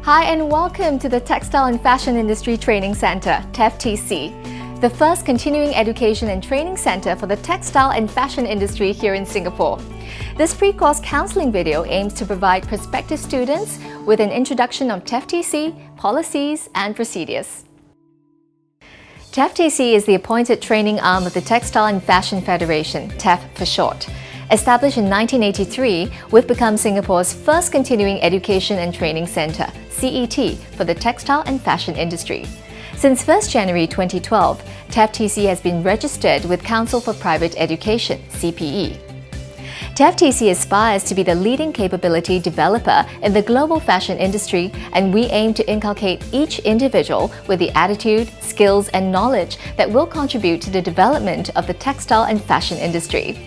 Hi and welcome to the Textile and Fashion Industry Training Center, TEFTC, the first continuing education and training center for the textile and fashion industry here in Singapore. This pre-course counseling video aims to provide prospective students with an introduction of TEFTC, policies and procedures. TEFTC is the appointed training arm of the Textile and Fashion Federation, TEF for short. Established in 1983, we've become Singapore's first continuing education and training centre, CET, for the textile and fashion industry. Since 1 January 2012, TEFTC has been registered with Council for Private Education, CPE. TEFTC aspires to be the leading capability developer in the global fashion industry, and we aim to inculcate each individual with the attitude, skills and knowledge that will contribute to the development of the textile and fashion industry.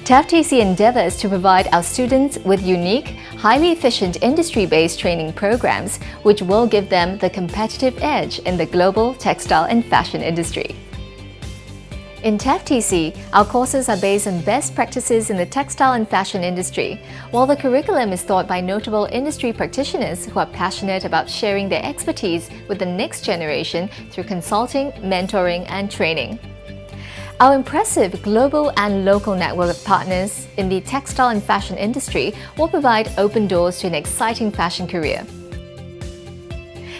TEFTC endeavours to provide our students with unique, highly efficient industry-based training programs which will give them the competitive edge in the global textile and fashion industry. In TEFTC, our courses are based on best practices in the textile and fashion industry, while the curriculum is taught by notable industry practitioners who are passionate about sharing their expertise with the next generation through consulting, mentoring and training. Our impressive global and local network of partners in the textile and fashion industry will provide open doors to an exciting fashion career.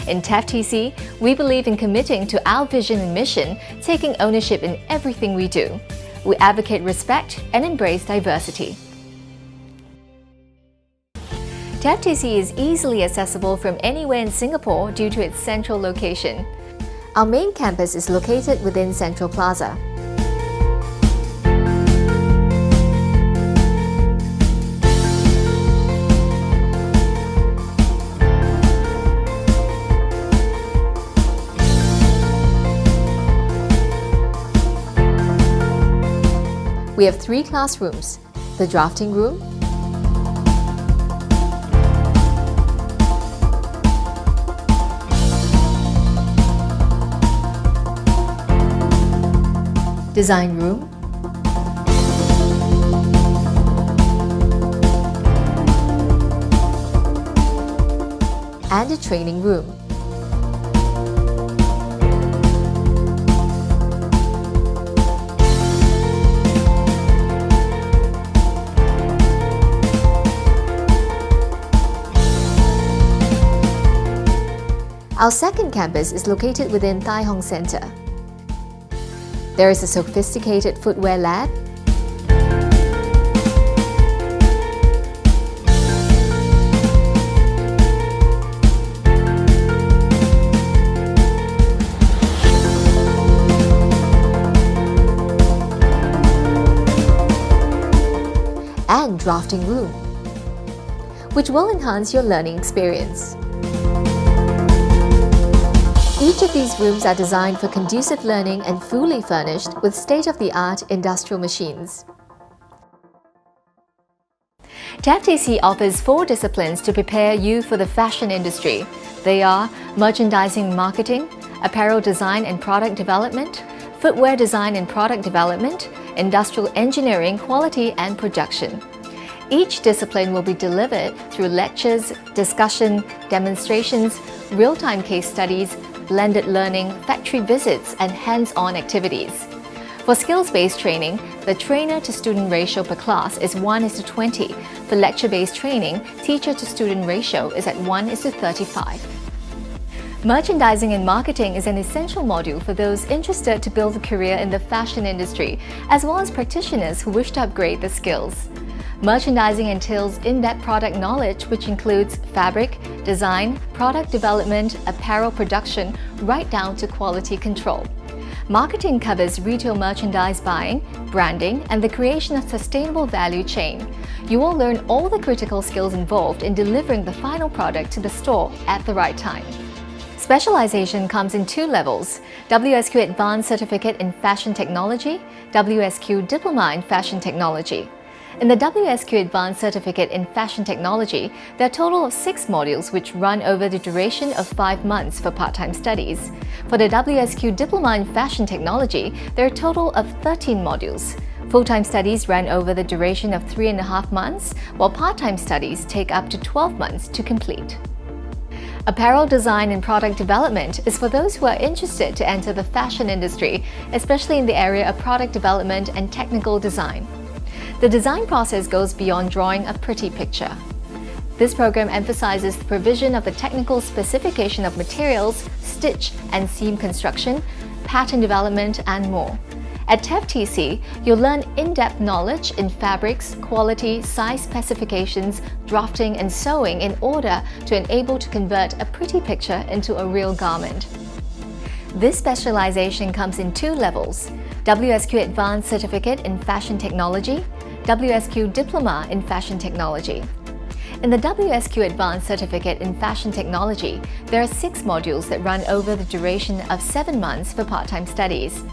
In TEFTC, we believe in committing to our vision and mission, taking ownership in everything we do. We advocate respect and embrace diversity. TEFTC is easily accessible from anywhere in Singapore due to its central location. Our main campus is located within Central Plaza. We have 3 classrooms: the drafting room, design room, and a training room. Our second campus is located within Tai Hong Centre. There is a sophisticated footwear lab, and drafting room, which will enhance your learning experience. Each of these rooms are designed for conducive learning and fully furnished with state-of-the-art industrial machines. TEFTC offers 4 disciplines to prepare you for the fashion industry. They are merchandising and marketing, apparel design and product development, footwear design and product development, industrial engineering, quality and production. Each discipline will be delivered through lectures, discussion, demonstrations, real-time case studies, blended learning, factory visits, and hands-on activities. For skills-based training, the trainer-to-student ratio per class is 1:20. For lecture-based training, teacher-to-student ratio is at 1:35. Merchandising and marketing is an essential module for those interested to build a career in the fashion industry, as well as practitioners who wish to upgrade their skills. Merchandising entails in-depth product knowledge, which includes fabric, design, product development, apparel production, right down to quality control. Marketing covers retail merchandise buying, branding, and the creation of sustainable value chain. You will learn all the critical skills involved in delivering the final product to the store at the right time. Specialization comes in 2 levels: WSQ Advanced Certificate in Fashion Technology, WSQ Diploma in Fashion Technology. In the WSQ Advanced Certificate in Fashion Technology, there are a total of 6 modules which run over the duration of 5 months for part-time studies. For the WSQ Diploma in Fashion Technology, there are a total of 13 modules. Full-time studies run over the duration of 3.5 months, while part-time studies take up to 12 months to complete. Apparel design and product development is for those who are interested to enter the fashion industry, especially in the area of product development and technical design. The design process goes beyond drawing a pretty picture. This program emphasizes the provision of the technical specification of materials, stitch and seam construction, pattern development, and more. At TEFTC, you'll learn in-depth knowledge in fabrics, quality, size specifications, drafting, and sewing in order to enable to convert a pretty picture into a real garment. This specialization comes in 2 levels: WSQ Advanced Certificate in Fashion Technology, WSQ Diploma in Fashion Technology. In the WSQ Advanced Certificate in Fashion Technology, there are 6 modules that run over the duration of 7 months for part-time studies.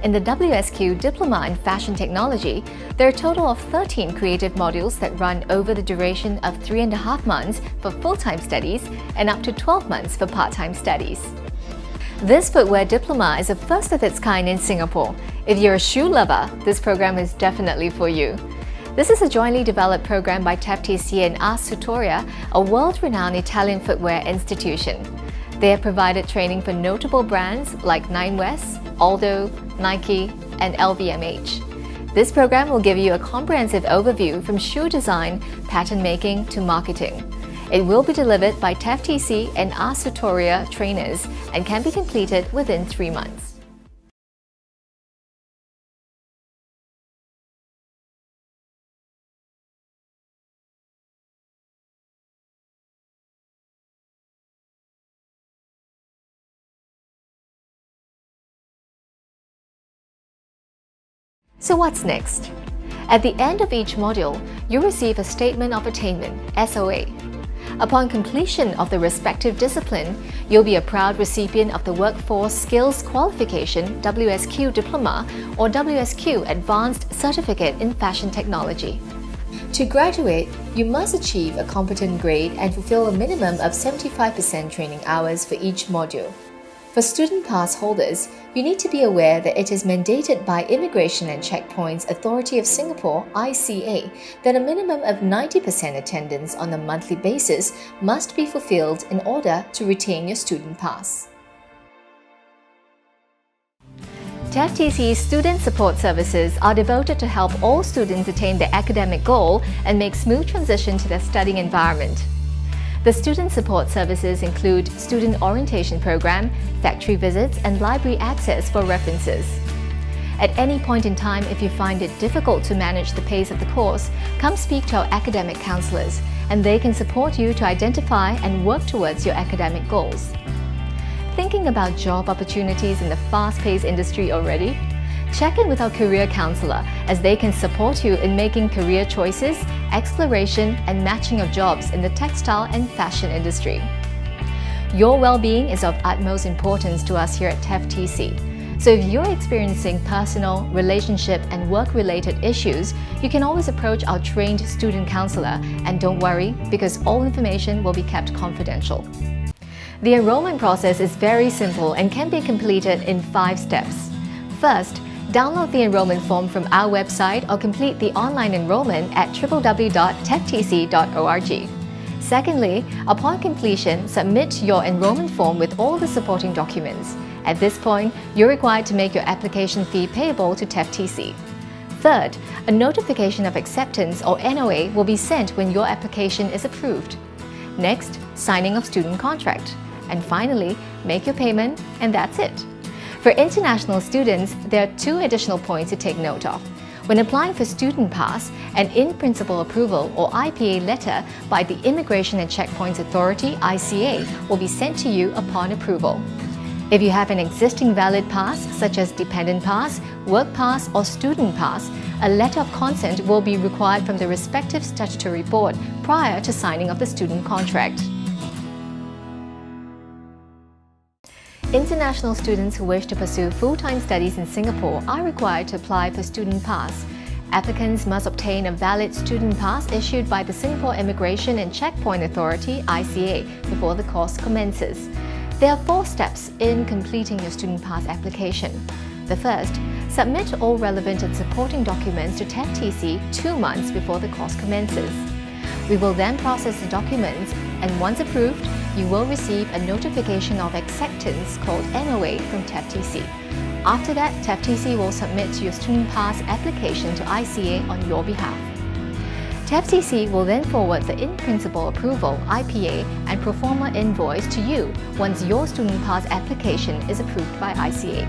In the WSQ Diploma in Fashion Technology, there are a total of 13 creative modules that run over the duration of 3.5 months for full-time studies and up to 12 months for part-time studies. This footwear diploma is the first of its kind in Singapore. If you're a shoe lover, this program is definitely for you. This is a jointly developed program by TEFTC and Ars Tutoria, a world-renowned Italian footwear institution. They have provided training for notable brands like Nine West, Aldo, Nike, and LVMH. This program will give you a comprehensive overview from shoe design, pattern making to marketing. It will be delivered by TEFTC and Ars Tutoria trainers and can be completed within 3 months. So what's next? At the end of each module, you'll receive a Statement of Attainment, SOA. Upon completion of the respective discipline, you'll be a proud recipient of the Workforce Skills Qualification WSQ Diploma or WSQ Advanced Certificate in Fashion Technology. To graduate, you must achieve a competent grade and fulfill a minimum of 75% training hours for each module. For student pass holders, you need to be aware that it is mandated by Immigration and Checkpoints Authority of Singapore (ICA) that a minimum of 90% attendance on a monthly basis must be fulfilled in order to retain your student pass. TEFTC's student support services are devoted to help all students attain their academic goal and make smooth transition to their studying environment. The student support services include student orientation program, factory visits, and library access for references. At any point in time, if you find it difficult to manage the pace of the course, come speak to our academic counselors, and they can support you to identify and work towards your academic goals. Thinking about job opportunities in the fast-paced industry already? Check in with our career counselor as they can support you in making career choices, exploration, and matching of jobs in the textile and fashion industry. Your well-being is of utmost importance to us here at TEFTC. So if you're experiencing personal, relationship, and work-related issues, you can always approach our trained student counselor, and don't worry because all information will be kept confidential. The enrollment process is very simple and can be completed in 5 steps. First, download the enrollment form from our website or complete the online enrollment at www.teftc.org. Secondly, upon completion, submit your enrollment form with all the supporting documents. At this point, you're required to make your application fee payable to TEFTC. Third, a notification of acceptance or NOA will be sent when your application is approved. Next, signing of student contract. And finally, make your payment, and that's it. For international students, there are 2 additional points to take note of. When applying for Student Pass, an in-principle approval or IPA letter by the Immigration and Checkpoints Authority (ICA) will be sent to you upon approval. If you have an existing valid pass, such as Dependent Pass, Work Pass, or Student Pass, a letter of consent will be required from the respective statutory board prior to signing of the student contract. International students who wish to pursue full-time studies in Singapore are required to apply for Student Pass. Applicants must obtain a valid Student Pass issued by the Singapore Immigration and Checkpoint Authority (ICA) before the course commences. There are 4 steps in completing your Student Pass application. The first, submit all relevant and supporting documents to TEFTC 2 months before the course commences. We will then process the documents, and once approved, you will receive a notification of acceptance called NOA from TEFTC. After that, TEFTC will submit your Student Pass application to ICA on your behalf. TEFTC will then forward the in-principle approval (IPA) and pro forma invoice to you once your Student Pass application is approved by ICA.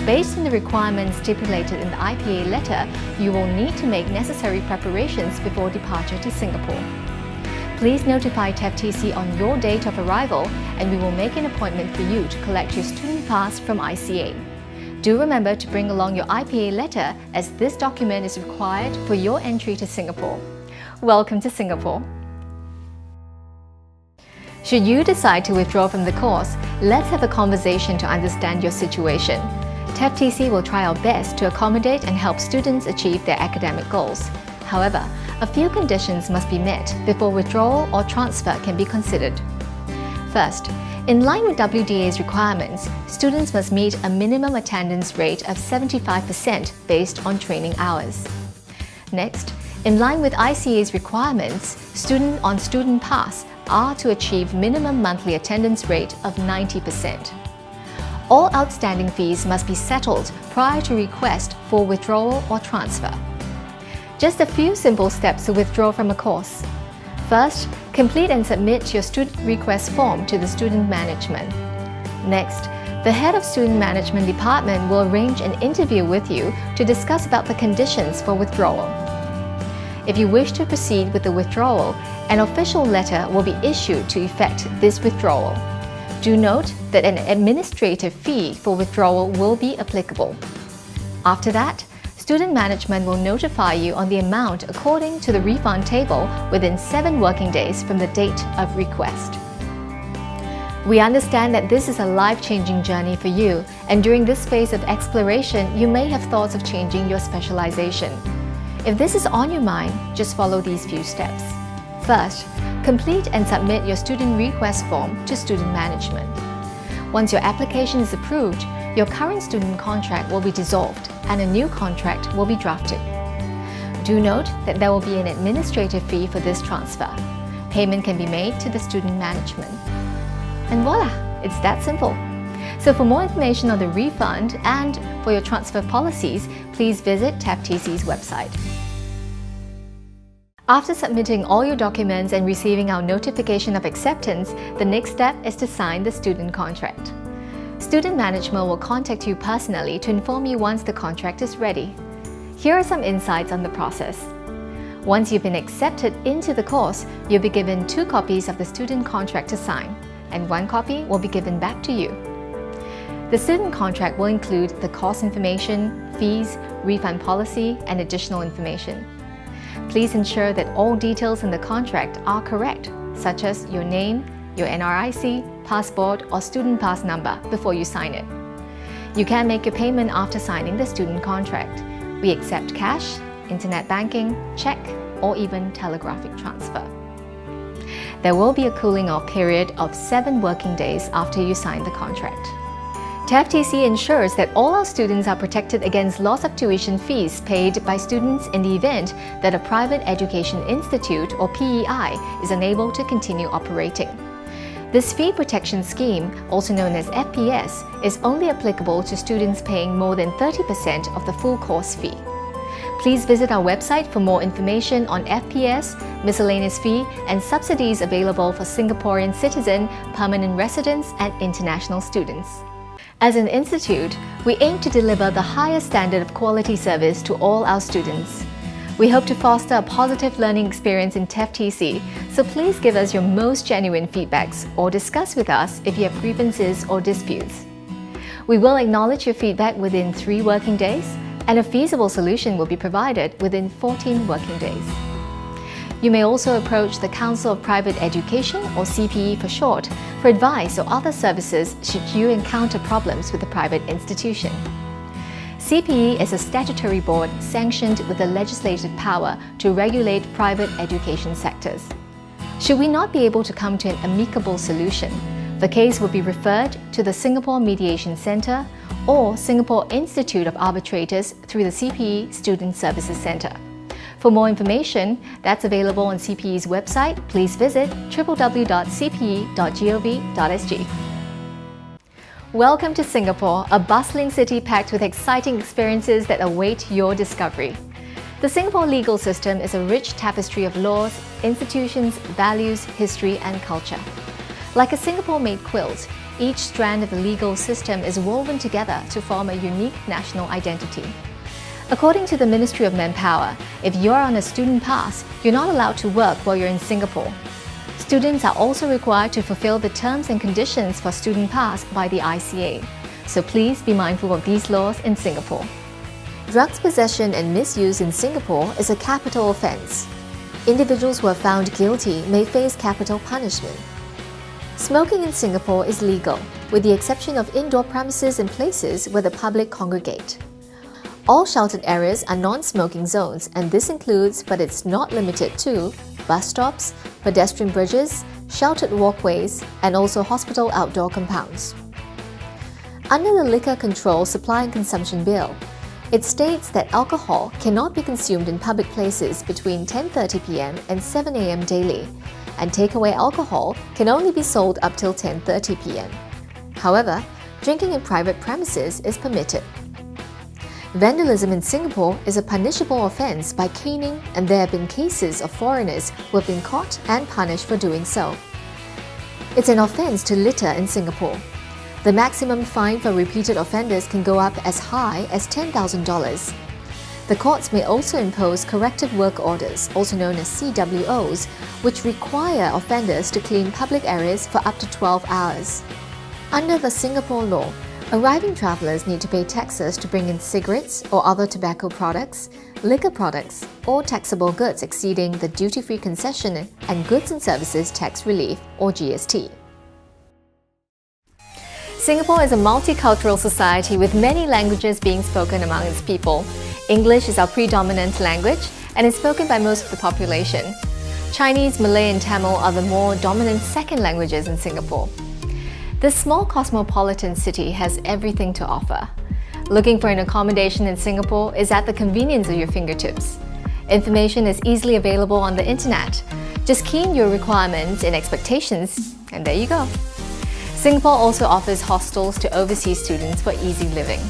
Based on the requirements stipulated in the IPA letter, you will need to make necessary preparations before departure to Singapore. Please notify TEFTC on your date of arrival and we will make an appointment for you to collect your Student Pass from ICA. Do remember to bring along your IPA letter as this document is required for your entry to Singapore. Welcome to Singapore. Should you decide to withdraw from the course, let's have a conversation to understand your situation. TEFTC will try our best to accommodate and help students achieve their academic goals. However, a few conditions must be met before withdrawal or transfer can be considered. First, in line with WDA's requirements, students must meet a minimum attendance rate of 75% based on training hours. Next, in line with ICA's requirements, students on Student Pass are to achieve minimum monthly attendance rate of 90%. All outstanding fees must be settled prior to request for withdrawal or transfer. Just a few simple steps to withdraw from a course. First, complete and submit your student request form to the student management. Next, the head of student management department will arrange an interview with you to discuss about the conditions for withdrawal. If you wish to proceed with the withdrawal, an official letter will be issued to effect this withdrawal. Do note that an administrative fee for withdrawal will be applicable. After that, student management will notify you on the amount according to the refund table within 7 working days from the date of request. We understand that this is a life-changing journey for you, and during this phase of exploration, you may have thoughts of changing your specialization. If this is on your mind, just follow these few steps. First, complete and submit your student request form to student management. Once your application is approved, your current student contract will be dissolved and a new contract will be drafted. Do note that there will be an administrative fee for this transfer. Payment can be made to the student management. And voila, it's that simple. So for more information on the refund and for your transfer policies, please visit TEFTC's website. After submitting all your documents and receiving our notification of acceptance, the next step is to sign the student contract. Student management will contact you personally to inform you once the contract is ready. Here are some insights on the process. Once you've been accepted into the course, you'll be given 2 copies of the student contract to sign, and 1 copy will be given back to you. The student contract will include the course information, fees, refund policy, and additional information. Please ensure that all details in the contract are correct, such as your name, your NRIC, passport, or student pass number before you sign it. You can make your payment after signing the student contract. We accept cash, internet banking, check, or even telegraphic transfer. There will be a cooling off period of 7 working days after you sign the contract. TEFTC ensures that all our students are protected against loss of tuition fees paid by students in the event that a private education institute or PEI is unable to continue operating. This fee protection scheme, also known as FPS, is only applicable to students paying more than 30% of the full course fee. Please visit our website for more information on FPS, miscellaneous fee, and subsidies available for Singaporean citizen, permanent residents, and international students. As an institute, we aim to deliver the highest standard of quality service to all our students. We hope to foster a positive learning experience in TEFTC, so please give us your most genuine feedbacks or discuss with us if you have grievances or disputes. We will acknowledge your feedback within 3 working days, and a feasible solution will be provided within 14 working days. You may also approach the Council of Private Education, or CPE for short, for advice or other services should you encounter problems with a private institution. CPE is a statutory board sanctioned with the legislative power to regulate private education sectors. Should we not be able to come to an amicable solution, the case will be referred to the Singapore Mediation Centre or Singapore Institute of Arbitrators through the CPE Student Services Centre. For more information that's available on CPE's website, please visit www.cpe.gov.sg. Welcome to Singapore, a bustling city packed with exciting experiences that await your discovery. The Singapore legal system is a rich tapestry of laws, institutions, values, history, and culture. Like a Singapore-made quilt, each strand of the legal system is woven together to form a unique national identity. According to the Ministry of Manpower, if you're on a student pass, you're not allowed to work while you're in Singapore. Students are also required to fulfill the terms and conditions for student pass by the ICA. So please be mindful of these laws in Singapore. Drugs possession and misuse in Singapore is a capital offence. Individuals who are found guilty may face capital punishment. Smoking in Singapore is legal, with the exception of indoor premises and places where the public congregate. All sheltered areas are non-smoking zones, and this includes, but it's not limited to, bus stops, pedestrian bridges, sheltered walkways, and also hospital outdoor compounds. Under the Liquor Control Supply and Consumption Bill, it states that alcohol cannot be consumed in public places between 10:30 p.m. and 7 a.m. daily, and takeaway alcohol can only be sold up till 10:30 p.m. However, drinking in private premises is permitted. Vandalism in Singapore is a punishable offence by caning, and there have been cases of foreigners who have been caught and punished for doing so. It's an offence to litter in Singapore. The maximum fine for repeated offenders can go up as high as $10,000. The courts may also impose corrective work orders, also known as CWOs, which require offenders to clean public areas for up to 12 hours. Under the Singapore law, arriving travellers need to pay taxes to bring in cigarettes or other tobacco products, liquor products, or taxable goods exceeding the duty-free concession and goods and services tax relief, or GST. Singapore is a multicultural society with many languages being spoken among its people. English is our predominant language and is spoken by most of the population. Chinese, Malay, and Tamil are the more dominant second languages in Singapore. This small cosmopolitan city has everything to offer. Looking for an accommodation in Singapore is at the convenience of your fingertips. Information is easily available on the internet. Just key in your requirements and expectations, and there you go. Singapore also offers hostels to overseas students for easy living.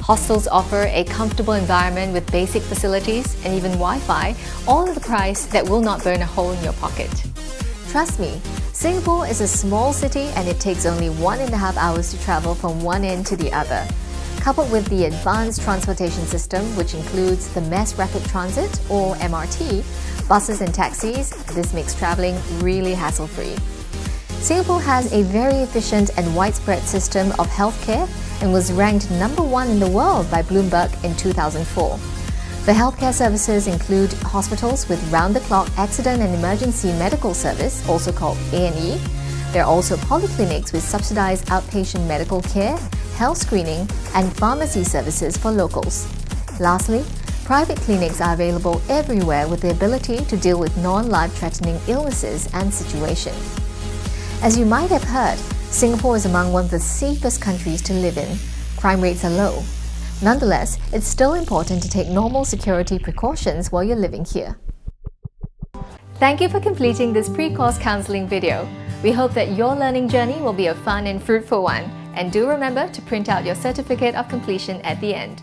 Hostels offer a comfortable environment with basic facilities and even Wi-Fi, all at the price that will not burn a hole in your pocket. Trust me, Singapore is a small city and it takes only 1.5 hours to travel from one end to the other. Coupled with the advanced transportation system, which includes the Mass Rapid Transit or MRT, buses and taxis, this makes travelling really hassle-free. Singapore has a very efficient and widespread system of healthcare and was ranked #1 in the world by Bloomberg in 2004. The healthcare services include hospitals with round-the-clock accident and emergency medical service, also called A&E. There are also polyclinics with subsidized outpatient medical care, health screening, and pharmacy services for locals. Lastly, private clinics are available everywhere with the ability to deal with non-life-threatening illnesses and situations. As you might have heard, Singapore is among one of the safest countries to live in. Crime rates are low. Nonetheless, it's still important to take normal security precautions while you're living here. Thank you for completing this pre-course counselling video. We hope that your learning journey will be a fun and fruitful one. And do remember to print out your certificate of completion at the end.